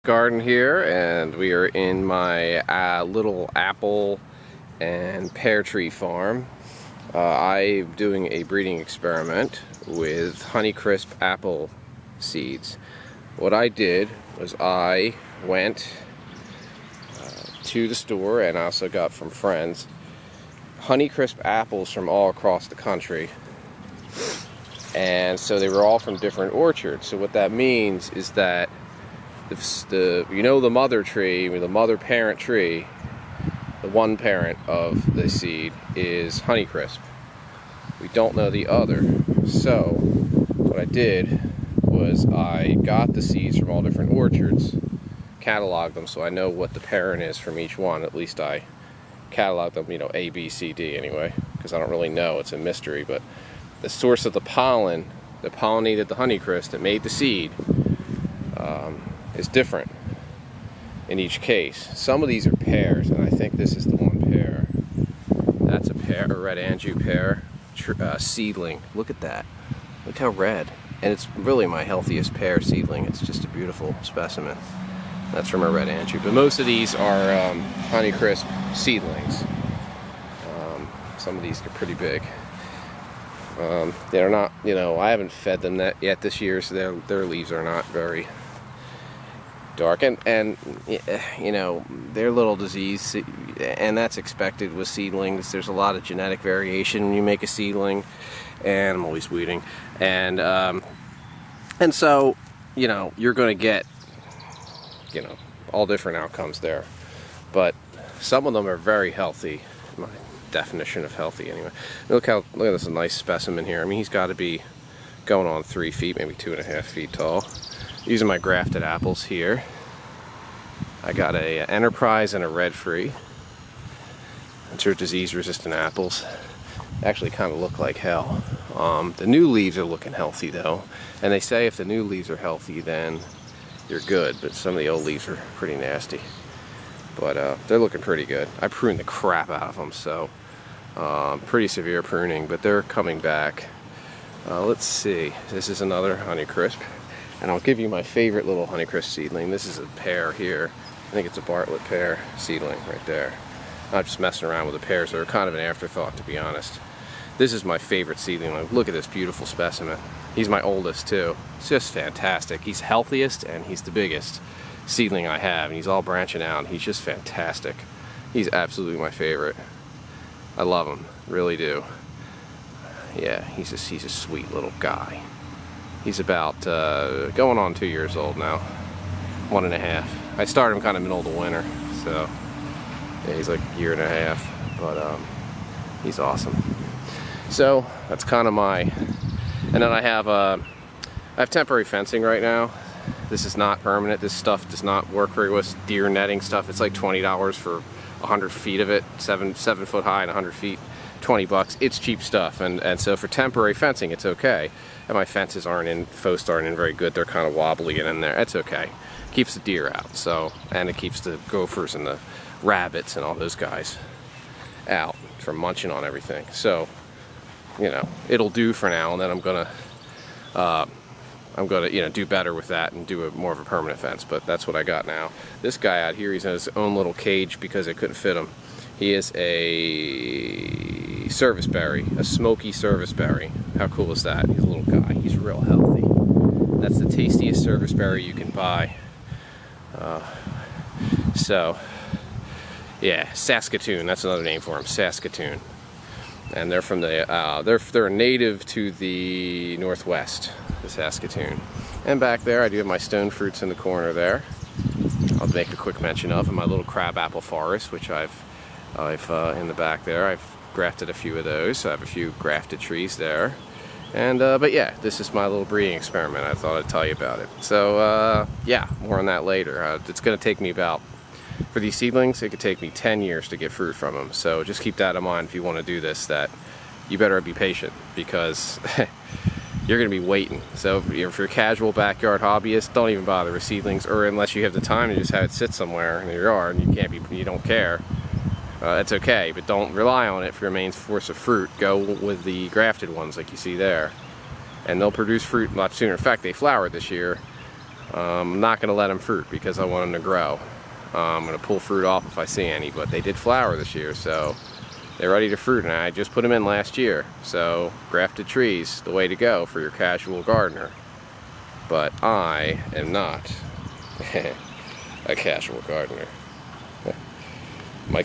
Garden here, and we are in my little apple and pear tree farm. I'm doing a breeding experiment with Honeycrisp apple seeds. What I did was I went to the store, and I also got from friends Honeycrisp apples from all across the country. And so they were all from different orchards. So what that means is that the mother tree, the mother parent tree, the one parent of the seed is Honeycrisp. We don't know the other. So what I did was I got the seeds from all different orchards, cataloged them so I know what the parent is from each one. At least I cataloged them, A, B, C, D anyway, because I don't really know. It's a mystery. But the source of the pollen that pollinated the Honeycrisp that made the seed is different in each case. Some of these are pears, and I think this is the one pear. That's a pear, a red Anjou pear seedling. Look at that. Look how red. And it's really my healthiest pear seedling. It's just a beautiful specimen. That's from a red Anjou. But most of these are Honeycrisp seedlings. Some of these are pretty big. They're not, I haven't fed them that yet this year, so their leaves are not very dark, and they're little disease, and that's expected with seedlings. There's a lot of genetic variation when you make a seedling, and I'm always weeding, and so you're going to get all different outcomes there, but some of them are very healthy. My definition of healthy anyway. Look at this nice specimen here. I mean, he's got to be going on 3 feet, maybe 2.5 feet tall. Using my grafted apples here. I got a Enterprise and a Red Free. These are disease-resistant apples. They actually kind of look like hell. The new leaves are looking healthy though, and they say if the new leaves are healthy, then you're good. But some of the old leaves are pretty nasty. But they're looking pretty good. I pruned the crap out of them, so pretty severe pruning, but they're coming back. Let's see. This is another Honeycrisp. And I'll give you my favorite little Honeycrisp seedling. This is a pear here. I think it's a Bartlett pear seedling right there. I'm just messing around with the pears. They're kind of an afterthought, to be honest. This is my favorite seedling. Look at this beautiful specimen. He's my oldest too. It's just fantastic. He's healthiest and he's the biggest seedling I have. And he's all branching out. He's just fantastic. He's absolutely my favorite. I love him, really do. Yeah, he's a sweet little guy. He's about going on 2 years old now, 1.5. I started him kind of middle of the winter, so yeah, he's like a year and a half, but he's awesome. So that's kind of and then I have temporary fencing right now. This is not permanent. This stuff does not work very well. It's deer netting stuff. It's like $20 for 100 feet of it, 7 foot high and 100 feet. $20. It's cheap stuff, and so for temporary fencing it's okay. And my fences posts aren't in very good. They're kind of wobbly and in there. It's okay. Keeps the deer out, and it keeps the gophers and the rabbits and all those guys out from munching on everything. So it'll do for now, and then I'm gonna do better with that and do more of a permanent fence. But that's what I got now. This guy out here, he's in his own little cage because I couldn't fit him. He is a serviceberry, a smoky serviceberry. How cool is that? He's a little guy. He's real healthy. That's the tastiest serviceberry you can buy. Yeah, Saskatoon. That's another name for him, Saskatoon. And they're from they're native to the Northwest, the Saskatoon. And back there, I do have my stone fruits in the corner there. I'll make a quick mention of in my little crabapple forest, which I've in the back there. I've grafted a few of those, so I have a few grafted trees there. And but yeah, this is my little breeding experiment. I thought I'd tell you about it. So yeah, more on that later. It's going to take me for these seedlings, it could take me 10 years to get fruit from them. So just keep that in mind if you want to do this, that you better be patient, because you're going to be waiting. So if you're a casual backyard hobbyist, don't even bother with seedlings, or unless you have the time to just have it sit somewhere in your yard and you don't care. That's okay, but don't rely on it for your main source of fruit. Go with the grafted ones like you see there, and they'll produce fruit much sooner. In fact, they flowered this year. I'm not going to let them fruit because I want them to grow. I'm going to pull fruit off if I see any, but they did flower this year, so they're ready to fruit, and I just put them in last year. So grafted trees, the way to go for your casual gardener. But I am not a casual gardener.